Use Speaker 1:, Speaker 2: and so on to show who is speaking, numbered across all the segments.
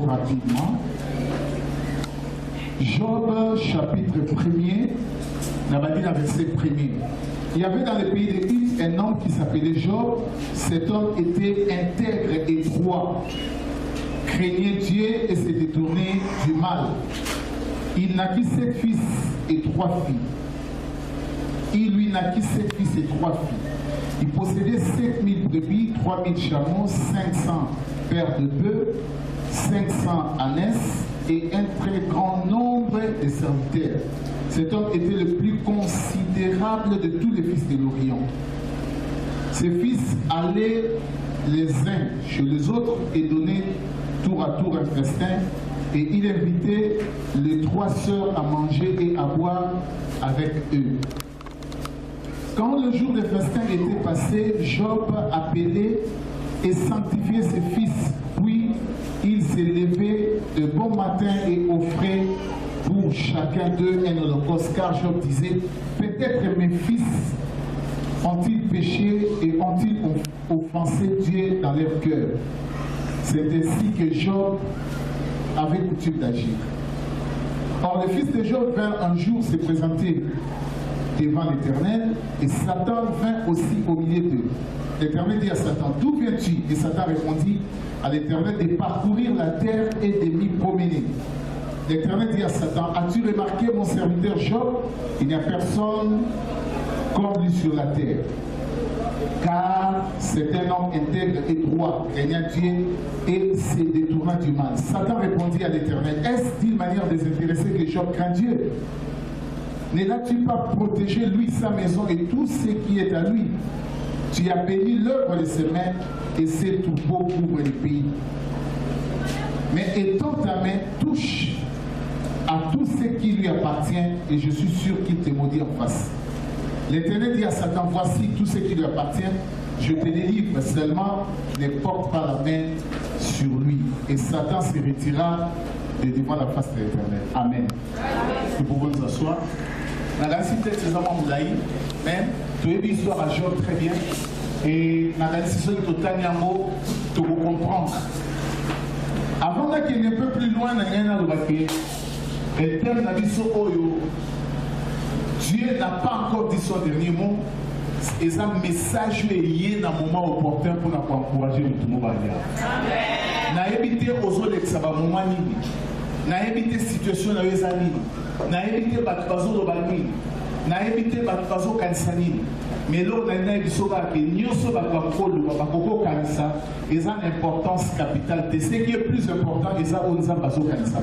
Speaker 1: Rapidement. Job, chapitre 1er, verset 1er. Il y avait dans le pays de Uz un homme qui s'appelait Job. Cet homme était intègre et droit, craignait Dieu et se détournait du mal. Il naquit 7 fils et 3 filles. Il lui naquit 7 fils et 3 filles. Il possédait 7000 brebis, 3000 chameaux, 500 paires de bœufs, 500 ânesses et un très grand nombre de serviteurs. Cet homme était le plus considérable de tous les fils de l'Orient. Ses fils allaient les uns chez les autres et donnaient tour à tour un festin, et il invitait les 3 sœurs à manger et à boire avec eux. Quand le jour de festin était passé, Job appelait et sanctifiait ses fils. Puis il s'est levé de bon matin et offrait pour chacun d'eux un holocauste, car Job disait, peut-être mes fils ont-ils péché et ont-ils offensé Dieu dans leur cœur. C'est ainsi que Job avait coutume d'agir. Or, les fils de Job vinrent un jour se présenter devant l'Éternel, et Satan vint aussi au milieu d'eux. L'Éternel dit à Satan, d'où viens-tu? Et Satan répondit à l'Éternel, de parcourir la terre et de m'y promener. L'Éternel dit à Satan, as-tu remarqué mon serviteur Job? Il n'y a personne comme lui sur la terre, car c'est un homme intègre et droit, craignant Dieu et se détournant du mal. Satan répondit à l'Éternel, est-ce d'une manière désintéressée que Job craint Dieu? Ne l'as-tu pas protégé, lui, sa maison et tout ce qui est à lui? Tu as béni l'œuvre de ses mains et ses troupeaux couvrent le pays. Mais étends ta main, touche à tout ce qui lui appartient et je suis sûr qu'il te maudit en face. L'Éternel dit à Satan, voici tout ce qui lui appartient, je te les livre, seulement ne porte pas la main sur lui. Et Satan se retira de devant la face de l'Éternel. Amen. Nous pouvons nous asseoir. Dans la cité de César Moulaï, même, tu as vu l'histoire à Job très bien. Et dans la décision de Total Yango, tu peux comprendre. Avant qu'il n'est un peu plus loin, le terme d'Abisso Oyo, Dieu n'a pas encore dit son dernier mot. Et ça, message est lié dans le moment opportun pour nous encourager le tout le monde. Na évité aux autres que ça va moment nini. Na évité situation na les amis. Na évité batbazo do balmi. Na évité batbazo kansani. Mais là on a dit que nyoso batbakolo bakoko kansa, ils ont une importance capitale. Ce qui est plus important, ils ont une bazo kansa.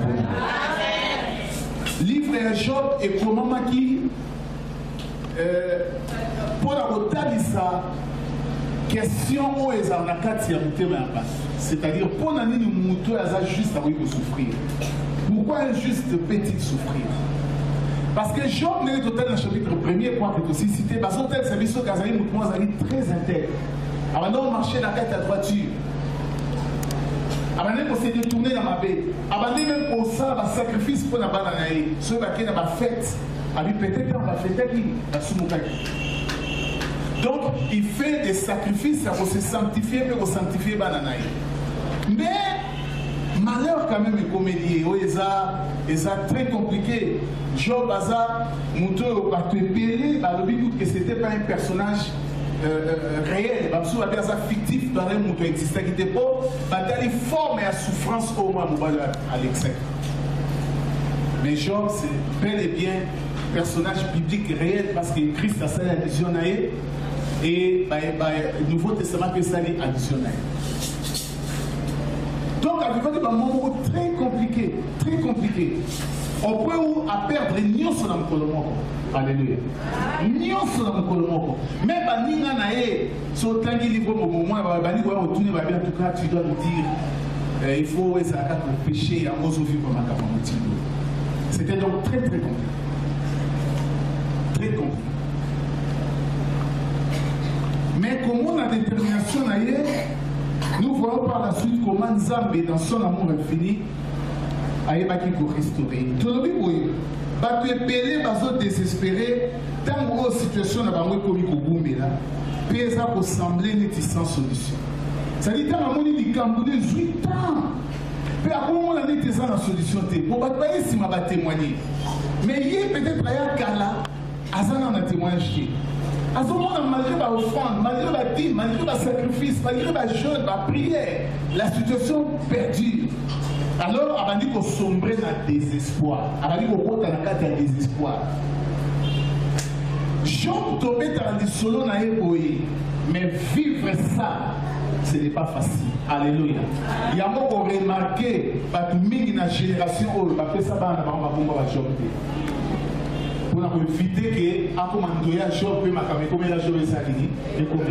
Speaker 1: Livre Job et comment qui pour la retarder question où ils ont la carte c'est-à-dire pour l'année nous moutons juste à souffrir. Pourquoi un juste petit souffrir? Parce que Job n'est total dans le chapitre 1er point que aussi cité parce que tel service au Kazali mouvement très intègre. Avant de marcher dans la carte à droiture. Avant de se détourner dans ma baie. Avant de même pour ça un sacrifice pour la bananaï. Ceux qui ont la fête. Peut-être on va fêter qui la soumoukaï. Donc, il fait des sacrifices pour se sanctifier, pour sanctifier Bananaï. Mais, malheur quand même est comédie. C'est très compliqué. Job Baza, Mouto, que ce n'était pas un personnage réel. Il y a un fictif dans le Mouto existant qui n'était pas. Il y a forme et la souffrance au moins à l'excès. Mais Job, c'est bel et bien un personnage biblique réel parce que Christ a sa addition et le Nouveau Testament que ça est additionnel. Donc, avec un moment très compliqué, très compliqué. On peut à perdre l'union sur le colombo. Alléluia. L'union sur le colombo. Même si on a sur le temps livre au moment où on tourne, en tout cas, tu dois nous dire il faut le péché en gros vivre comme un motif. C'était donc très très compliqué. Très compliqué. Mais comment la détermination ailleurs, nous voyons par la suite comment Nzambe, dans son amour infini, ayebaki ko restaurer. Tolobi boye bato ebele bazo désespéré tant que situation na bango ekomi kobumbela mpe eza kosemble neti sans solution. C'est-à-dire tant amoni likambo de 8 ans mpe akomona neti eza na solution te po bato baye nsima batémoigner mais ye peut-être aya kala aza na témoignage te azomona malgré baoffrande, malgré badîme, malgré basacrifice, malgré bajeûne, baprière, la situation perdure. Alors abandi kosombre na désespoir, abandi kokota na kati ya désespoir. Job tobetala lisolo na ye boye, mais vivre ça ce n'est pas facile. Alléluia. Il y a beaucoup remarqué bato mingi na génération oyo bapesa bana bango babomba ba Job te. Pour éviter que akomandoya Job pe makambo comme la Job esalini ekomeka.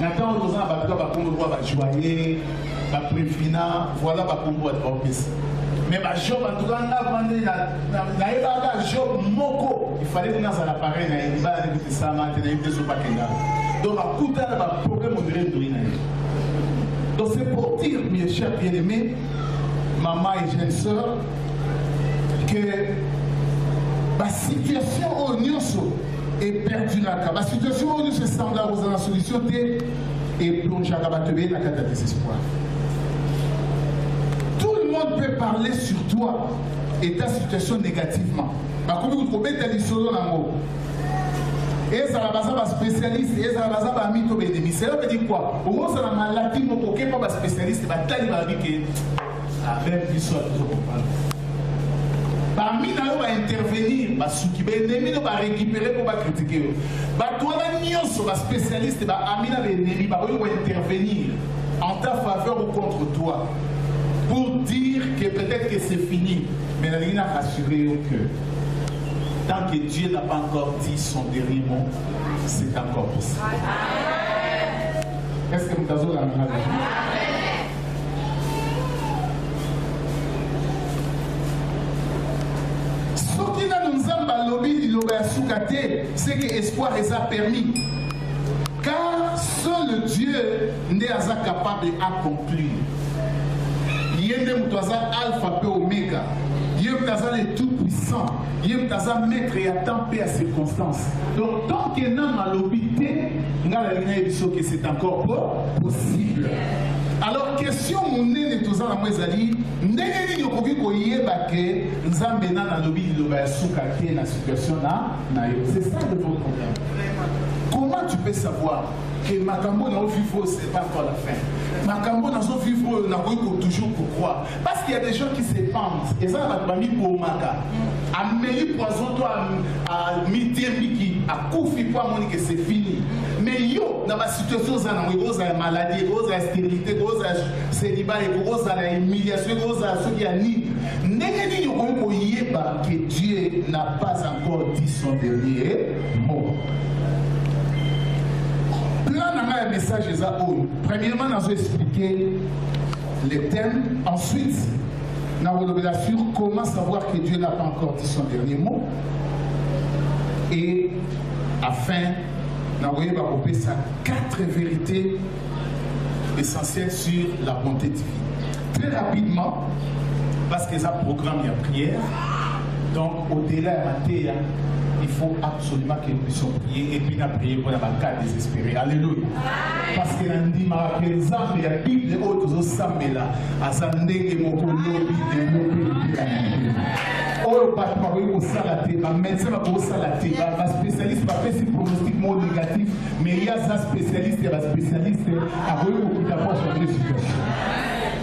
Speaker 1: Na tant aux ans bato ba kombo ba joyer, ba préfina, voilà ba kombo ba opesa. Mais ba Job en tout cas na vendre na eba Job moko, il fallait que dans l'appareil na il va avec ça maintenant il était pas kenda. Donc à coup là ba problème on dirait de rien. Donc c'est pour dire, mes chers bien-aimés, maman et jeune sœur, que la situation où nous est perdue là, la situation où nous sommes semblable aux la solution et plongée dans la désespoir. Tout le monde peut parler sur toi et ta situation négativement. Comme vous trouvez des solutions dans le mot. Et ça va passer par spécialiste, et ça va passer par mytho bénémis. Cela veut dire quoi? Au moins, ça va maladie, mais pour qu'il n'y ait pas de spécialiste, il va tellement dire que avec l'histoire, tu comprends. Parmi nous, on va intervenir, l'ennemi va récupérer pour critiquer. Toi, on va spécialiste, l'ennemi va intervenir en ta faveur ou contre toi pour dire que peut-être que c'est fini, mais il a rassuré au cœur. Tant que Dieu n'a pas encore dit son dernier mot, c'est encore possible. Est-ce que vous avez la même ce qui nous a lobby c'est que l'espoir les a permis. Car seul Dieu n'est pas capable d'accomplir. Il y a des alpha et oméga. Il y a le tout-puissant. Il y a maître et à temps et à circonstances. Donc, tant qu'il y a un lobité, que c'est encore possible. Alors, question mon nez de tous les moisali, n'est-ce pas que vous avez que nous avons un lobby de la situation là. C'est ça le problème. Comment tu peux savoir que Makambo n'a pas c'est pas encore la fin? Makambo n'a pas toujours pour croire. Parce qu'il y a des gens qui se pendent. Et ça va mis pour Maka. À mêler poison, toi, à midi, à Koufi, pour moi, que c'est fini. Mais yo, dans ma situation, ça n'a pas maladie, la stérilité, la célibat, la humiliation, ce qui a ni. N'est-ce pas que Dieu n'a pas encore dit son dernier mot? Là, on a un message. Premièrement, nous avons expliqué les thèmes. Ensuite, nous avons révélé sur comment savoir que Dieu n'a pas encore dit son dernier mot. Et afin, nous avons développé 4 vérités essentielles sur la bonté divine. Très rapidement, parce que ça programme la prière. Donc, au-delà de la terre, il faut absolument que nous puissions prier et puis nous prier pour les cas désespérés. Alléluia. Parce que nous dit par exemple, il y a la Bible de autres Samela, à Sandé et Mokolobi, développer. Oh, pas de salaté, ma médecin va pour salaté, ma spécialiste va faire ses pronostics négatifs, mais il y a un spécialiste et un spécialiste à beaucoup d'approches sur les situations.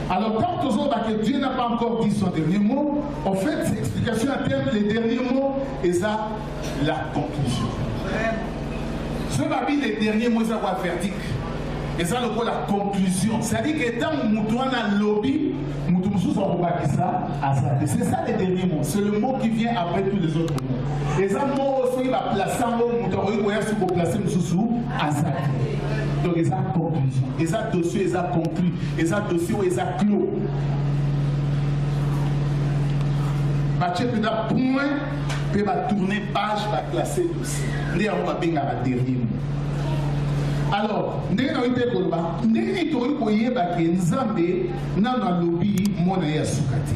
Speaker 1: Alors, quand nous avons que Dieu n'a pas encore dit son dernier mot, en fait, cette explication à terme, les derniers mots, et ça, la conclusion. Ce babi, les derniers mots, ça va faire verdict. Et ça, le la conclusion. C'est-à-dire que tant que nous avons un lobby, nous avons c'est ça les derniers mots. C'est le mot qui vient après tous les autres mots. Et ça, le mot aussi, il va placer un mot, nous avons placer à ça. Donc, ils ont conclusion. Ils ont dossier, ils ont conclu. Ils ont dossier, ils ont clos. Mathieu peut dire point, peut tourner page, va classer dossier. Nous avons bien à la dernière mot. Alors, nous avons été colba. Nous avons été colba que Nzambe n'a pas lobby mon aya soukati.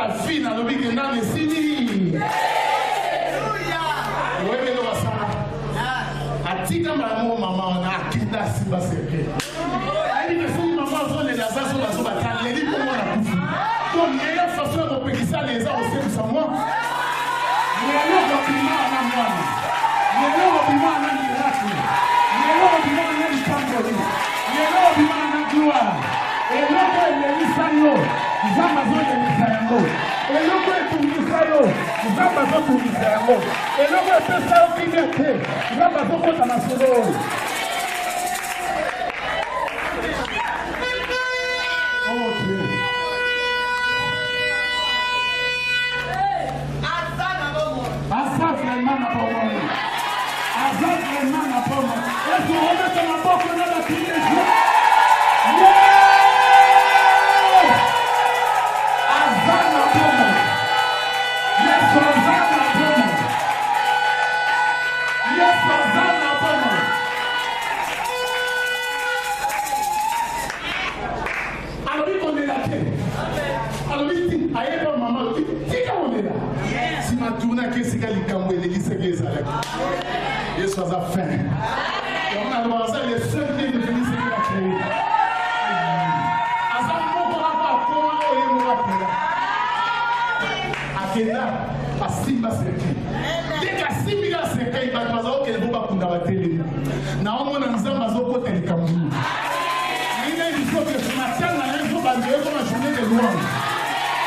Speaker 1: la vie dans le but que dans les signes. Oui, mais nous ça. Atika maman maman na kita simba seke. Ayi que si maman zo les lazas zo bazo batale les pour moi la kufu. Donc meilleure façon de péquisa les a aussi pour moi. Mais alors rapidement na moi. Mais alors rapidement na miracle. Mais alors rapidement na discipline. Mais alors rapidement na gloire. Et l'autre est l'Isaïo. Zamba zo l'Isaïo. Et l'autre est tout l'Isaïo. Zamba zo tout l'Isaïo. Et l'autre est tout ça qui m'était. Zamba zo contre la solo. Oh Dieu. Azaf le mana pour moi. Azaf le mana pour moi. Et tu remets ton abord dans la pile de Dieu. Sois à fin. On a demandé les seuls qui deviennent ce qu'il a créé. Akenda, Asimba Seki. Dès qu'Asimba Seki, il va te dire que le Boba Kundabatele. Naomo Nanzamba Zoko Telekamu. Il a dit que ce matin, on a un jour bandé comme la journée de louange.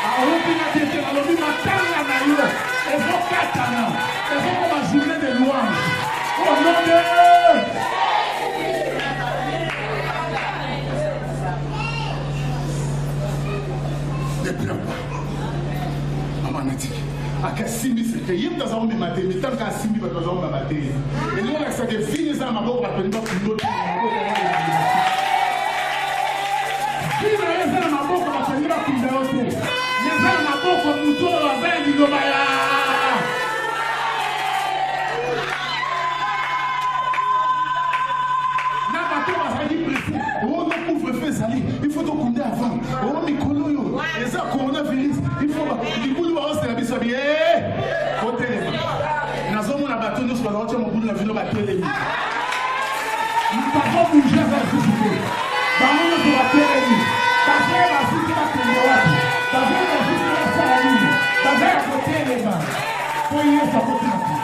Speaker 1: Alors, on a dit que le matin, on a eu. Et vos 4 ans. Et vos comme la journée de louange. Oh non, ne pleure pas. Maman a dit, à Kassimi, c'est que il y a des gens qui m'ont dit, mais tant qu'Assimi, il y a des gens qui m'ont dit. Et nous, on a dit que fini ça, ma boue, on va tenir pour l'autre. Fini ça, ma boue, on va tenir pour l'autre. Mais ça, ma boue, on va tenir pour l'autre. Il faut donc qu'on ait avant. Oh, Mikolo, et ça, coronavirus, il faut. Du coup, nous allons se laver sur bien. Côté les mains. Nous avons un bateau, nous sommes en train de la ville, nous bateau les mains. Nous n'avons pas bougé à la société. Dans le monde, nous bateau les mains. Parce que la société va te voir. Parce que la société va faire la ligne. Parce que la côté les mains. Faut y aller, ça côté la vie.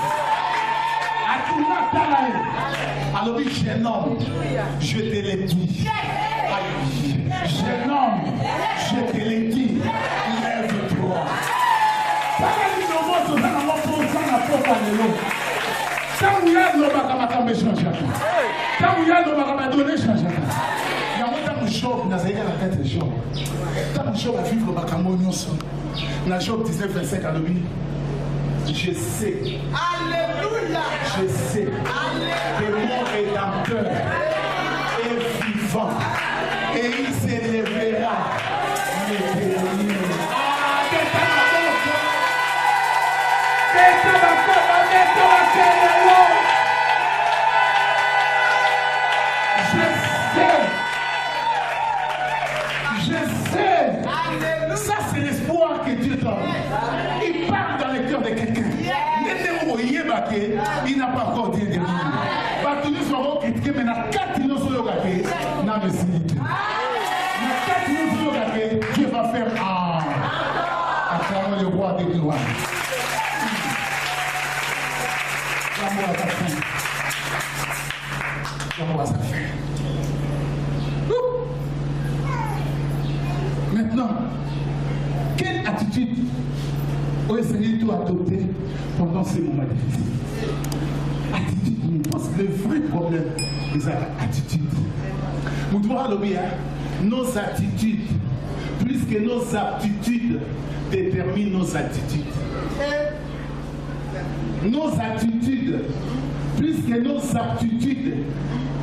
Speaker 1: À tout le monde, alors oui, je nomme, je te l'ai dit. Jeune homme, je te l'ai dit, lève-toi. Quand il y a nos bagages, mais change. Quand il y a nos bagages, donner change. Il y a un temps où Job n'a pas la tête de Job. Quand Job a vécu le bagages, dans Job 19, 25 à l'objet. Je sais. Alléluia. Je sais que mon rédempteur est vivant. Et il s'élèvera. Je sais. Ça, c'est l'espoir que Dieu donne. Il parle dans le cœur de quelqu'un. Il n'a pas encore dit des mots. Tous nous serons critiqués, mais dans 4 nous serons gâtés. Dans le ciel. Dieu va faire à travers le roi des gloires. L'amour à sa fin. L'amour à sa fin. Maintenant, quelle attitude essayez-vous adopter pendant ces moments difficiles? Attitude, parce que le vrai problème, c'est l'attitude. Nous devons l'obéir. Nos attitudes, plus que nos aptitudes, déterminent nos attitudes. Nos attitudes, plus que nos aptitudes,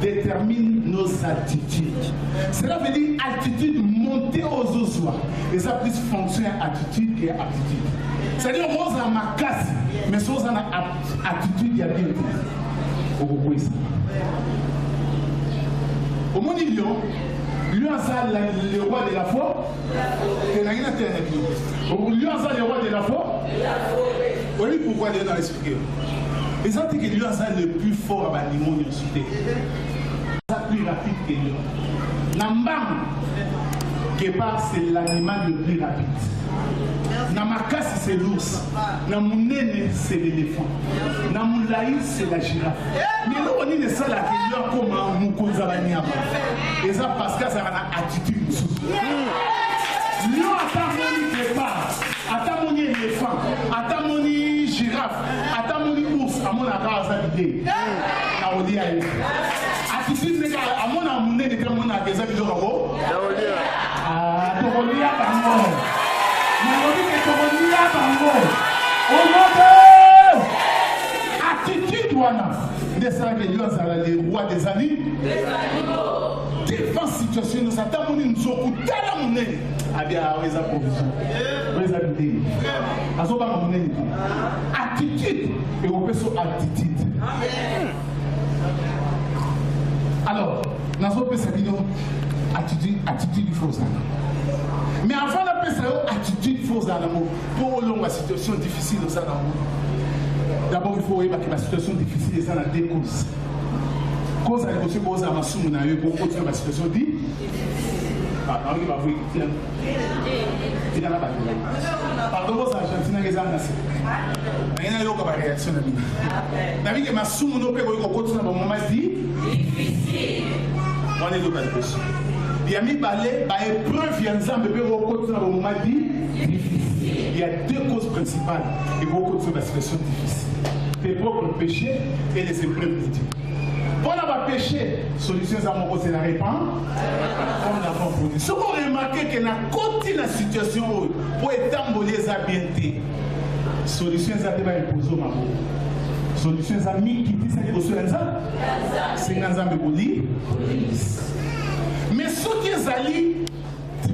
Speaker 1: déterminent nos attitudes. Cela veut dire attitude montée aux ossoirs. Et ça plus fonction attitude que aptitude. C'est-à-dire, moi, j'ai ma casse, mais si on a attitude, il y a bien. Au monde, il y a le roi de la foi, Et n'a terre Lion ça le roi de la foi. Oui, pourquoi Dieu n'a expliqué? Les autres que Lion ça le plus fort à l'animal en cité. Ça plus rapide que Lion. Nambang, Guépard c'est l'animal le plus rapide. Namakasi c'est l'ours. Namunene c'est l'éléphant. Namulaï c'est la girafe. Mais là on est ça là qui Lion comme un Mukonzabania. Et ça parce que ça a une attitude. Lion a Guépard, atamoni éléphant, atamoni girafe, atamoni ours, à mon agar zabidé. Na odi aïe. Attitude nega à mon amourné de mon agar zabidé rabo. Na odi. Ah, tokolia bango. Na odi que tokolia bango. Au nom de attitude wana. De ça que Dieu a les rois des animaux. Défense situation nous atamoni nzoku tala monene. Abia weza provision. Weza bidé. Azoba monene. Attitude et on peut sur attitude. Alors, nous avons attitude fausse. Mais avant de faire attitude fausse pour la situation difficile, d'abord il faut voir que la situation difficile est dans deux causes. Cause à l'émotion, cause à ma somme, on a eu beaucoup de la situation dit. Pardon, vos Argentines, les Argentines. Il y a une réaction. David, que ma somme, nous pouvons continuer à moment dit difficile. On est d'autres questions. Il y a mis balai, épreuve, il y a un exemple, mais on continue à moment dit difficile. Il y a deux causes principales. Et on continue à la situation difficile. Tes propres péchés et les épreuves de Dieu. Pour avoir péché, solution à mon côté, c'est la réponse. Comme nous avons produit. Si vous remarquez que dans la situation pour étamboler les habiletés, solution à débat imposé ma boue. Solution à mi qui dit ça qui reçoit c'est un mais ce qui est allé,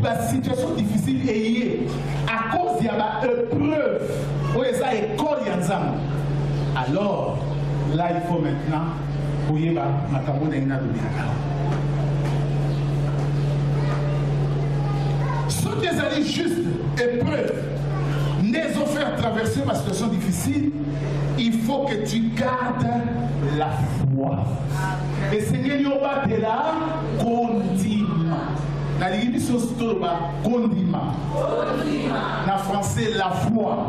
Speaker 1: la situation difficile est à cause de l'épreuve où ils ont école ensemble. Alors, là, il faut maintenant. Ce qui est allé juste épreuve, les offert traverser ma situation difficile, il faut que tu gardes la foi. Et Seigneur, il y a de la condiment. Dans l'église, il y a condiment. En français, la foi.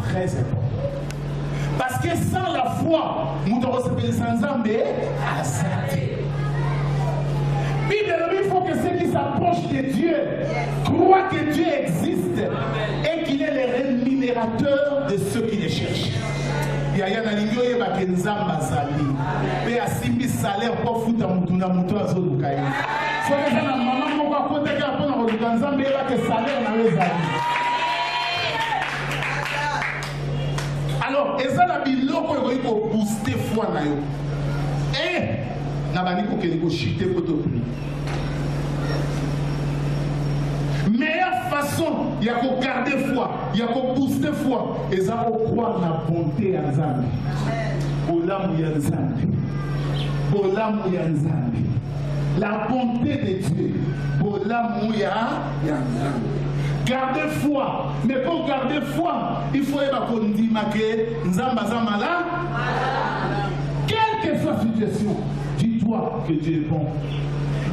Speaker 1: Très important. Parce que sans la foi, nous devons recevoir sans Zambé à santé. Il faut que ceux qui s'approchent de Dieu croient que Dieu existe et qu'il est le rémunérateur de ceux qui le cherchent. Il y a un alingio qui est Nzamba Zali. Mais à Simbi salaire pour foutre un mouton à Zolukaï. Si on est un maman, on va compter qu'à prendre un Nzamba et que salaire n'a pas Zali. Alors, et ça, il faut booster la foi. Et, il faut chuter pour te prier. Meilleure façon, il y a qu'à garder foi, il y a qu'à booster foi. Et ça, on croit dans la bonté à Nzambe. La bonté de Dieu. Gardez foi. Mais pour garder foi, il faut qu'on dise que Nzamba Zamala. Quelle que soit la situation, dis-toi que Dieu est bon.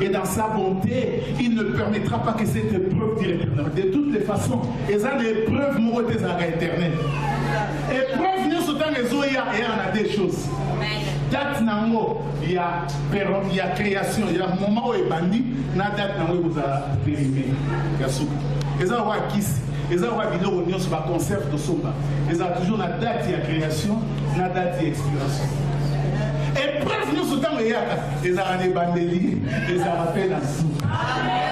Speaker 1: Et dans sa bonté, il ne permettra pas que cette épreuve dure éternelle. De toutes les façons, et ça, l'épreuve mourut des arrêts éternels. Épreuve, nous sommes dans les eaux, et on a des choses. Date nango, il y a création, il y a un moment où il est bandit, na date nango vous a périmé. Il y a soupe. Et ça, on va kiss. Et ça, on va dire qu'on est sur la conserve de somba. Et ça, toujours la date de création, la date d'expiration. Et bref, nous sommes dans les ça a des bandeliers, et ça rappelle la soupe.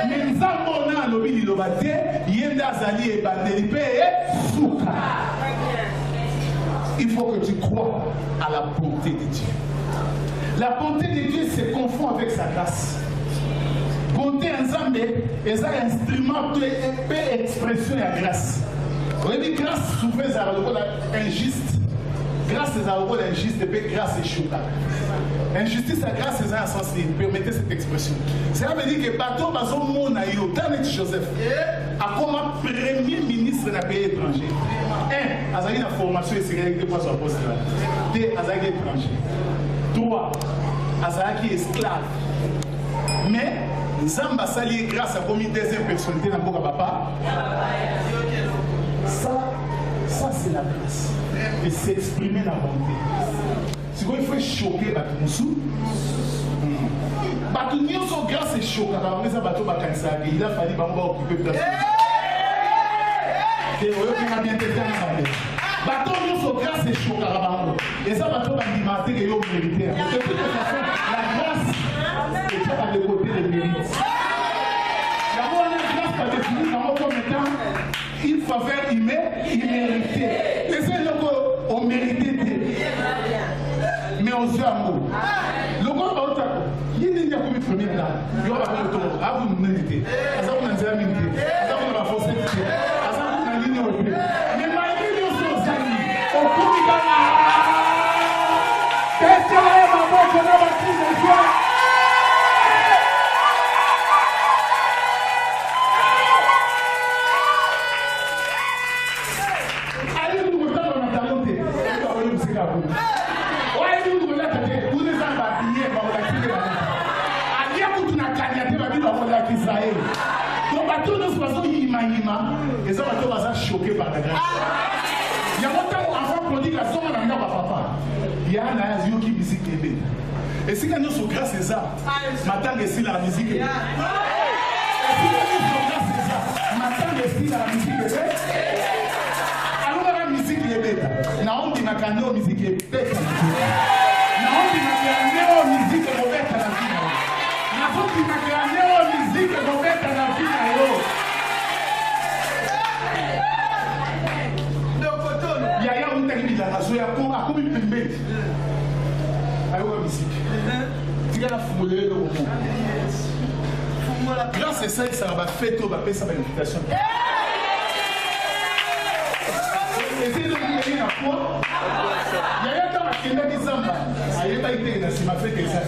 Speaker 1: Mais nous avons un lobby de l'obate, yenda zali et bandelier et souka. Il faut que tu crois à la bonté de Dieu. La bonté de Dieu se confond avec sa grâce. Bonté ensemble, et ça instrument de expression et grâce. Vous avez dit grâce souvent ça injuste. grâce à la injustice, et grâce à choka. Injustice à grâce à un sens, permettez cette expression. Cela veut dire que bateau bazo monayo, Danet Joseph, a comme premier ministre d'un pays étranger. Un, Azali la formation et sécurité pour son poste là. Deux, Azali étranger. Trois, Azali esclave. Mais Zamba sali grâce à comme deuxième personnalité dans Boka Papa. Ça c'est la grâce. Et s'exprimer la bonté. Si il faut choquer Batumoussou, Batumio son grâce est choqué. Mais ça bateau Bakansa, il a fallu occuper place. Et on a bien été dans la vie. Bateau son grâce est choqué. Et ça bateau Bandimate et yo militaire. De toute façon, la grâce est à le côté des mérites. D'abord, la grâce va définir comme étant une faveur imméritée. Laissez-le qu'on mérite. Mais aux yeux amour. Le gars va au taco. Il n'y a pas de première là. Il y aura pas de tour. À vous de mériter. À ça vous n'avez jamais mérité. À ça vous n'avez pas forcé. À ça vous n'avez ligne au plus. Mais ma ligne aux amis. Au coup de la. Qu'est-ce que ma maman qu'on a bâti le soir? Allez nous regarder dans la talente. Donc, bateau de ce façon, il m'a et ça va choqué par la grâce. Il y a longtemps, enfant prodigue, la somme n'a pas papa. Il y a un azio qui musique les bêtes. Et si quand nous sommes grâce à ça, maintenant que si la musique est bête. Et si quand nous sommes grâce à ça, maintenant que si la musique est bête. Alors la musique est bête. Na on dit na kano musique est bête. Na on dit na kano musique est bête. Na on dit na kano musique est bête. Grâce à ça, ça va faire tout, va faire sa invitation. Essayez de vous donner la foi. Il y a un temps qui m'a dit Zamba. Il n'y a pas été dans ce m'a fait que ça.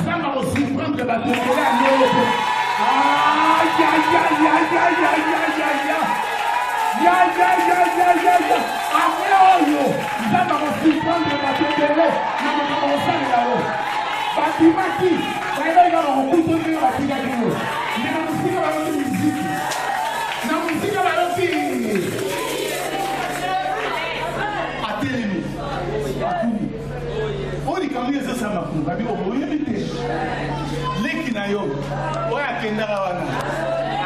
Speaker 1: Zamba aussi prendre le bateau. Aïe, aïe, aïe, aïe, aïe, aïe, aïe, aïe. Ya, ya, ya, ya, ya, ya. Améoyo. Zamba aussi prendre le bateau de l'eau. Nous allons commencer là-haut. Batimaki. Il va y avoir un coup de pied à la fille. Mais la musique va être musique. La musique va être Atelemi. On dit quand il y a ça, on va dire, on va éviter. Les qui n'aillent pas. Ouais, à Kendara.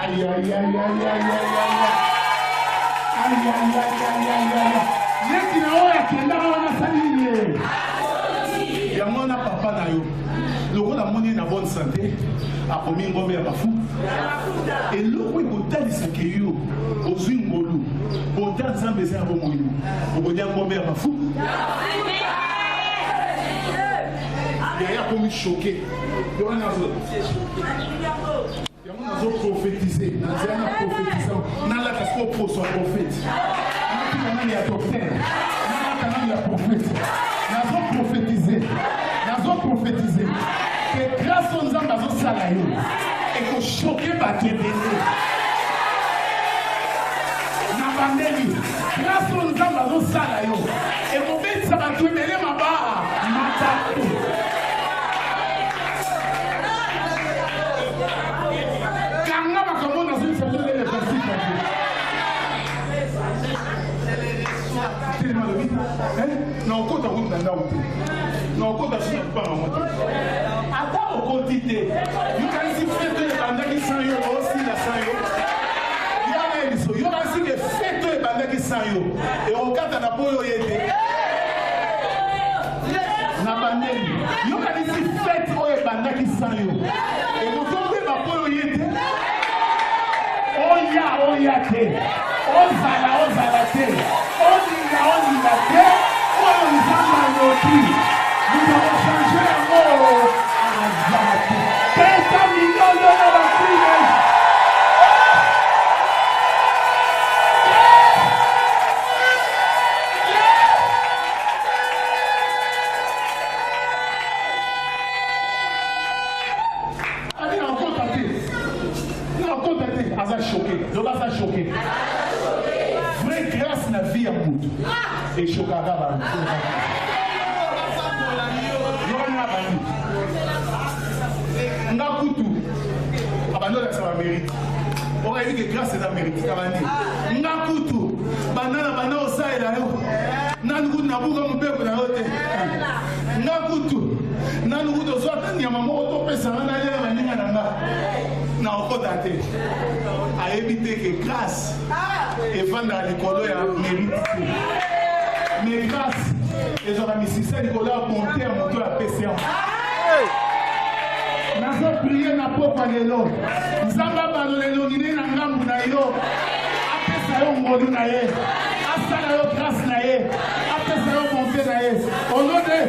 Speaker 1: Aïe, aïe, aïe, aïe, aïe, aïe, aïe. Aïe, aïe, aïe, aïe, aïe, aïe. Les qui n'aillent pas à Kendara, on a sali. Il y a mon papa n'aillent. Le rôle a monnaie na bonne santé, a promis un gombe à bafou. Et le rôle est autant de ce qu'il y a aux Zingolou, autant de zambés à Bomoyou, au bout d'un gombe à bafou. Il y a comme choqué. Il y a un prophétisé. Il y a un prophétisant. Il y a un prophète. Il y a un docteur. Il y a un prophète. Il y a un prophétisé. Prophétiser que grâce aux hommes dans un salaire et que choquer par tes bénis. N'abandonnez grâce aux hommes dans un salaire et que bête ça va te mêler ma barre matato. Quand on va comme dans une salle de l'exercice. Tellement le vite. Non, on compte à route dans la route. Non, on compte à ce pas en moto. Attends au quotidien. You can see fête de bandaki 100 € aussi la 100 €. Il y a aussi des fêtes de bandaki 100 €. Et on compte à la poyo yete. Na bandeli. You can see fête de bandaki 100 €. Et on compte à la poyo yete. Oya te. Ozala te. Oninga te. Oninga te. Nous avons changé un mot à Zalaté. 500 millions de dollars. aza choqué. Le bas a choqué. Vraie grâce na vie à Moudou. Et Chokagaba. Ngakutu. Abandonne ça mérite. On a dit que grâce c'est la mérite. Ngakutu. Banana au sa et là. Nangout na buga mupeko na hote. Ngakutu. Nangout au soir tani maman auto pesa na ya maninga nanga. Na okodate. A éviter que grâce et vendre à l'école ya mérite. Mais grâce et j'aurais mis si c'est l'école à monter à monter à PCA. Nous avons prié na papa lelo. Nzamba balolelo ngine na ngambu na yo. Apesa yo ngolu na ye. Asala yo grâce na ye. Apesa yo bonté na ye. Au nom de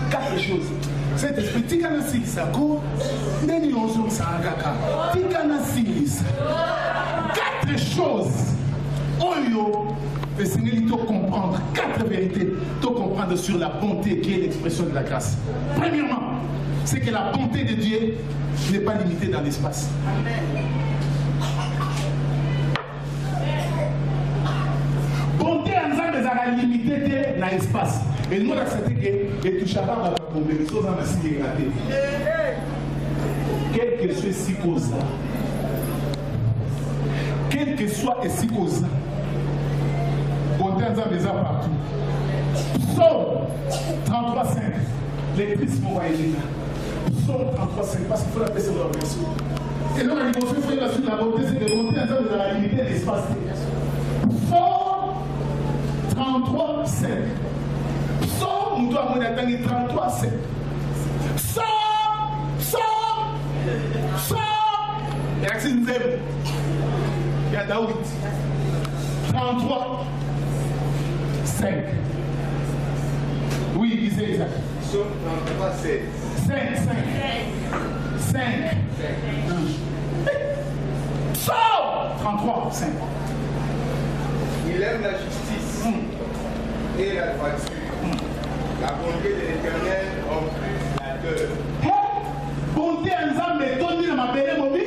Speaker 1: quatre choses. Cet esprit tikana silisa ko ndeni ozo sangaka. Tikana silisa. Quatre choses. Oyo le Seigneur il doit comprendre quatre vérités, il doit comprendre sur la bonté qui est l'expression de la grâce. Premièrement, c'est que la bonté de Dieu n'est pas limitée dans l'espace. Bonté en Zambie est limitée dans l'espace. Et nous acceptons que les touchara va tomber, les choses en assis dégradées. Quel que soit si cause là, quel que soit si cause là, bonté en Zambie est partout. Psaume 33,5. Les tristes vont voyager là. Psaume 33,5. Parce qu'il faut la baisser dans la version. Et donc, la dimension frère sur la bonté, c'est que bonté en Zambie est la limité de l'espace. Psaume 33,5. Psaume, nous devons atteindre 33,5. Psaume. Et là, c'est une zèbre. Il y a Daoud. 33. 5. Oui, lisez Isaac.
Speaker 2: Psaume 33, 16.
Speaker 1: 5. Psaume 33, 5.
Speaker 2: Il aime la justice et la droiture. La bonté de l'Éternel en plus flatteur.
Speaker 1: Bonté en Zambie est tombée dans ma belle mobi.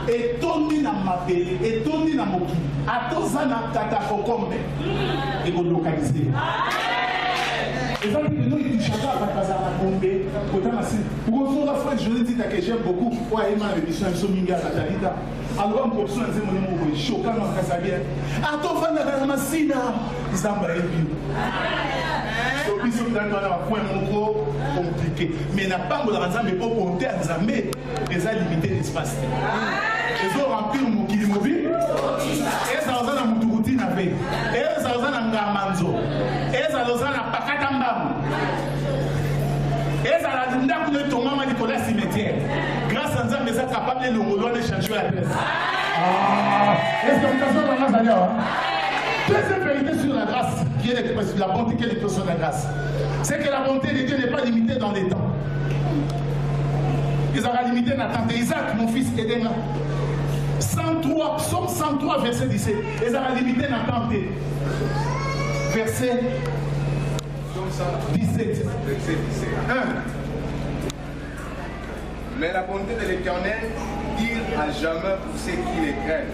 Speaker 1: Et tombée dans ma belle. Et tombée dans mon qui. A tous en a katakokombe. Et vous localisez. Et ça dit que nous, il touche à la bombe. Pour qu'on soit frère, je dis que j'aime beaucoup. Ouais, il m'a révisé un sominga à la Jalita. Alors, on peut se dire que c'est choquant dans le Kassabien. Attends, fan de la Massina. Zamba est bien. Puis, si vous avez un point compliqué. Mais n'a pas de raison, mais pour compter à Zambé, ils ont limité l'espace. Ils ont rempli mon kilimobile. Et ça, on a mon routine avec. Et ça, on a un gamanzo. Et ça, on a un pakatambam. Et ça, on a un ton maman Nicolas cimetière. Grâce à ça, mais ça capable de nous changer la pièce. Est-ce que vous avez un deuxième vérité sur la grâce, qui est l'expression de la bonté, qui est l'expression de la grâce, c'est que la bonté de Dieu n'est pas limitée dans les temps. Ils ont limité dans temps. Isaac, mon fils, Éden, 103, Psaume 103, verset 17. Ils ont limité dans temps. Verset 17.
Speaker 2: Verset 17.
Speaker 1: 1.
Speaker 2: Mais la bonté de l'Éternel dure à jamais pour ceux qui les craignent.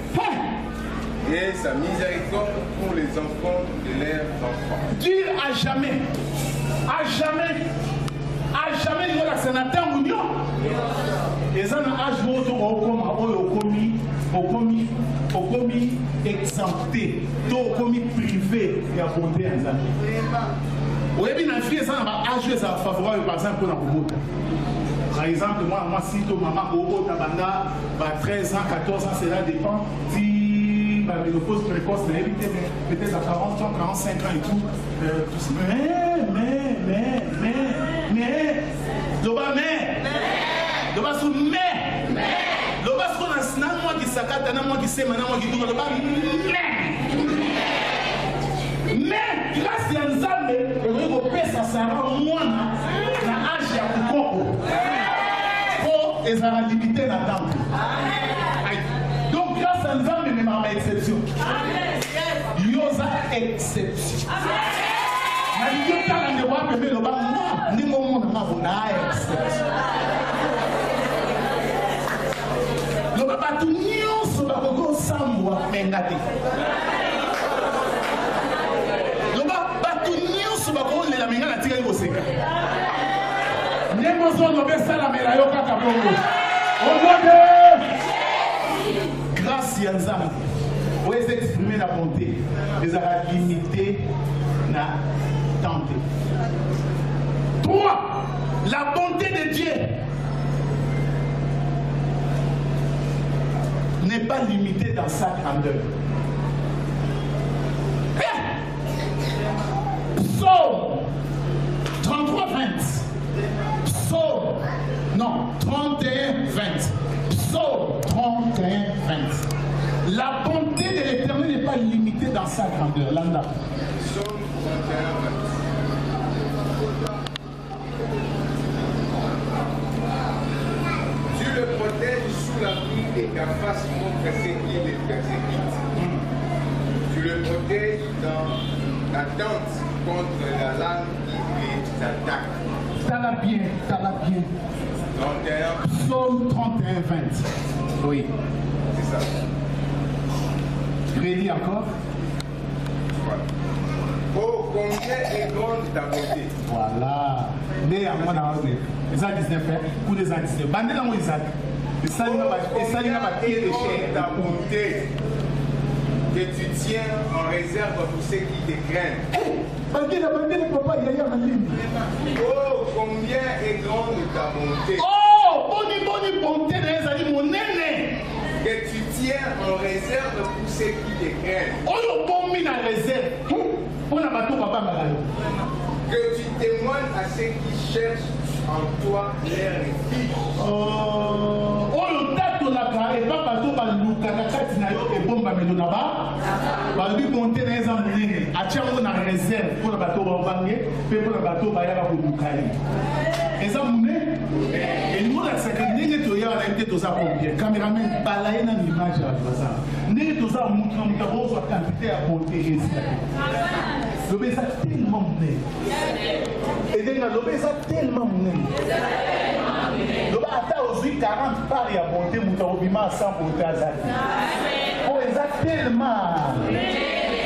Speaker 2: Et sa miséricorde pour les enfants de leurs enfants.
Speaker 1: Dure à jamais. À jamais. À jamais, nous avons un temps où nous les gens ont commis exempté, commis privé de la bonté en Zambie. Vous avez une fille, ça va âge favorable par exemple pour la bonté. Par exemple, moi, si tu maman Bobo Tabanda, 13 ans, 14 ans, cela dépend. Si la ménopause précoce, peut-être à 40 ans, 45 ans et tout. Mais grâce à Nzambe, on peut ça moins na âge ya kukoko. Pour les limiter la dame. Donc grâce à Nzambe, même à exception. Yosa exception. Na liyo tala ne wa pe le ba ni mo na exception. bato nyonso bakoko sambwa mengate. Loba bato nyonso bakoko lela menga na tika koseka. Ndemozo lobe sala mela yo kaka bongo. Omode grâce ya Nzambe. Oye s'exprimer la bonté. Les arabes limités na tenté. 3. La bonté de Dieu n'est pas limitée dans sa grandeur. Psaume 33, 20. Psaume, non, 31, 20. Psaume 31, 20. La bonté de l'Éternel n'est pas limitée dans sa grandeur. Landa.
Speaker 2: Psaume 31, 20. Dieu le protège sous l'abri des cafards contre ceux qui les persécutent. Tu le protèges dans ta tente contre la lame qui les attaque.
Speaker 1: Ça va bien, ça va bien.
Speaker 2: 31.
Speaker 1: Psaume 31, 20. Oui.
Speaker 2: C'est ça.
Speaker 1: Relis encore.
Speaker 2: Voilà. Oh, combien est grande ta bonté.
Speaker 1: Voilà. Mais à moi, dans le ça 19, coup des ans 19. Bandé dans Isaac. Et ça, il n'a pas tiré de chair.
Speaker 2: Ta bonté que tu tiens en réserve pour ceux qui te craignent.
Speaker 1: Bandé, papa, il y a un ligne.
Speaker 2: Oh, combien est grande ta bonté.
Speaker 1: Oh, boni bonté des amis, mon aîné.
Speaker 2: Que tu tiens en réserve pour ceux qui te craignent.
Speaker 1: Oh, le bon mis en réserve. On a battu papa Malayo.
Speaker 2: Que tu témoignes à ceux qui cherchent en toi leur refuge.
Speaker 1: Oh, le tato la carré, papa to baluka na kati na yo e bomba melo na ba. Ba lui bonté na eza munene. Atia ngo na réserve pour la bateau ba bange, pe pour la bateau ba yaka ko lukali. Eza munene. Et nous la sakandenge to ya na été to za combien. Cameraman balaye na image ya baza. Ndenge to za mutu na mutabo so quantité ya bonté ici. L'obé ça tellement monnaie. Et donc l'obé ça tellement monnaie. L'obé a aussi 40 par ya bonté mutabo bima sans bonté azali. Oh ça tellement.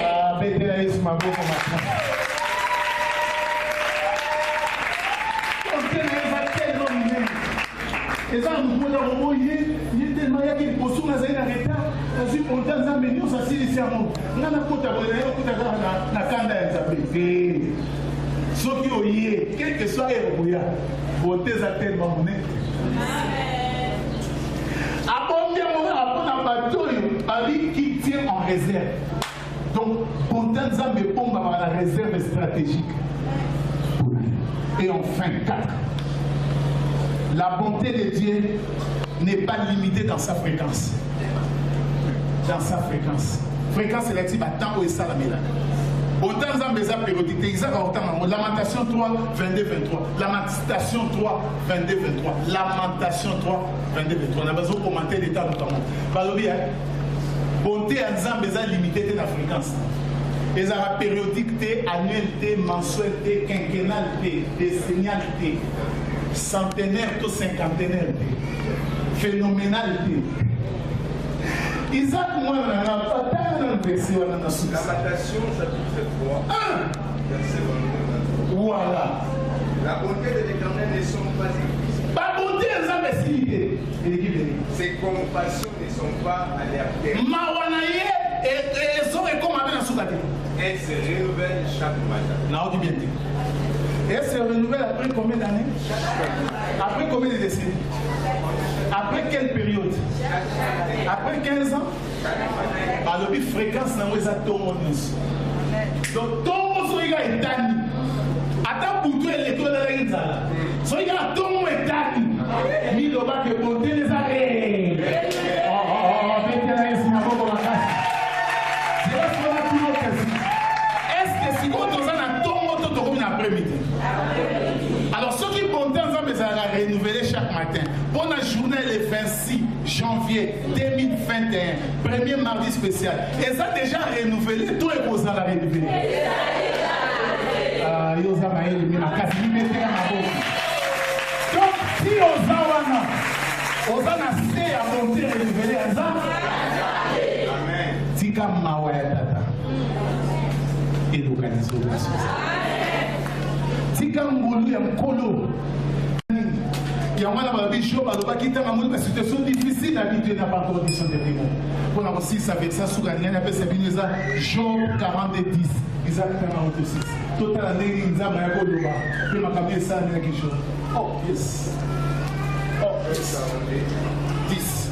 Speaker 1: Ah bétela Yesu maboko maintenant. Bonté ça tellement monnaie. Et ça nous voit au il est tellement ya qu'il pose na zaina retard. Kasi bonté Nzambe nyo sa sili sia mo. Ngana kota bole yo kota na kanda ya Nzambe. Soki oye, quel que soit Eroboya, bonté ça tellement monnaie. Abondé mon rapport dans bateau, avec qui tient en réserve. Donc, bonté Nzambe pomba par la réserve stratégique. Et enfin, 4. La bonté de Dieu n'est pas limitée dans sa fréquence. Dans sa fréquence. Fréquence, c'est la type à temps où il s'est la mélanie. Bonté Nzambe eza périodité exact en Lamentation 3 22 23. Lamentation 3 22 23. Lamentation 3 22 23. On a besoin de commenter l'état notamment. Balobi bonté Nzambe eza limité dans la fréquence. Eza la périodicité, annualité, mensualité, quinquennalité, décennalité, centenaire to cinquantenaire, phénoménalité. Isaac, moi,
Speaker 2: Lamentation chapitre 3, verset 22.
Speaker 1: Voilà.
Speaker 2: La bonté de l'Éternel ne sont pas épuisées.
Speaker 1: Pas bonté,
Speaker 2: ses compassions ne sont pas à leur terme. Elles se renouvellent chaque matin.
Speaker 1: Elle se renouvelle après combien d'années? Après combien de décennies? Après quelle période? Après 15 ans? Alors, la fréquence n'a pas été donc, tout le monde est tani. Attends pour toi, les toits de la Ginzala. So, il y a tout le monde est tani. Mais le bac est monté les arrêts. Est-ce que si on a tout le monde après-midi? Alors, ceux qui comptent ensemble, ça va renouveler chaque matin. Pour la journée, le 26 janvier 2021, premier mardi spécial. Et ça déjà renouvelé, tout est posé à la renouveler. Donc, si on a Osa na se à monter et révéler à ça. Amen. Tika mawaya tata. Et localiser au place. Tika ngolu ya mkolo. Il y a un bishop qui est dans une situation difficile à vivre dans la condition de démon. Pour la aussi, ça veut ça sur la ligne, appelle ça Job 40 10. Isaac 46. Total année, il a un peu de bas. Il m'a camé ça avec quelque chose. Oh, yes. Oh, yes. 10.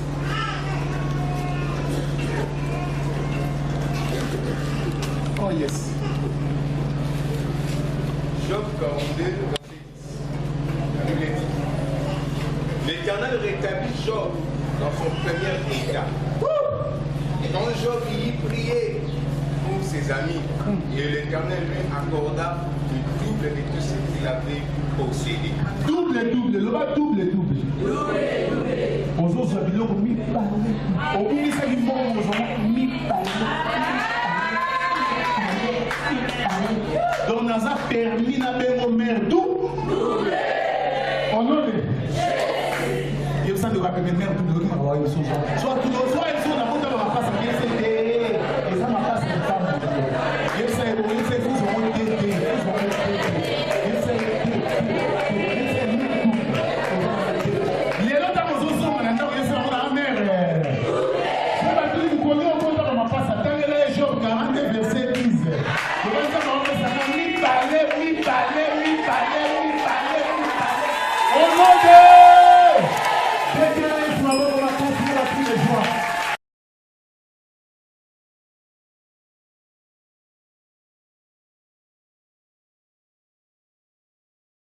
Speaker 1: Oh, yes.
Speaker 2: Job 42, verset 10. L'Éternel rétablit Job dans son premier état. Quand Job y priait pour ses amis, et l'Éternel lui accorda le double de tout ce qu'il avait possédé.
Speaker 1: Double, le bas double. Bonjour, Zabilo, mi parle. Au bout de ça, il mange, mi parle. Donc, on a permis d'avoir au maire double. On a dit. Il y a ça de rappeler mère double. Soit tout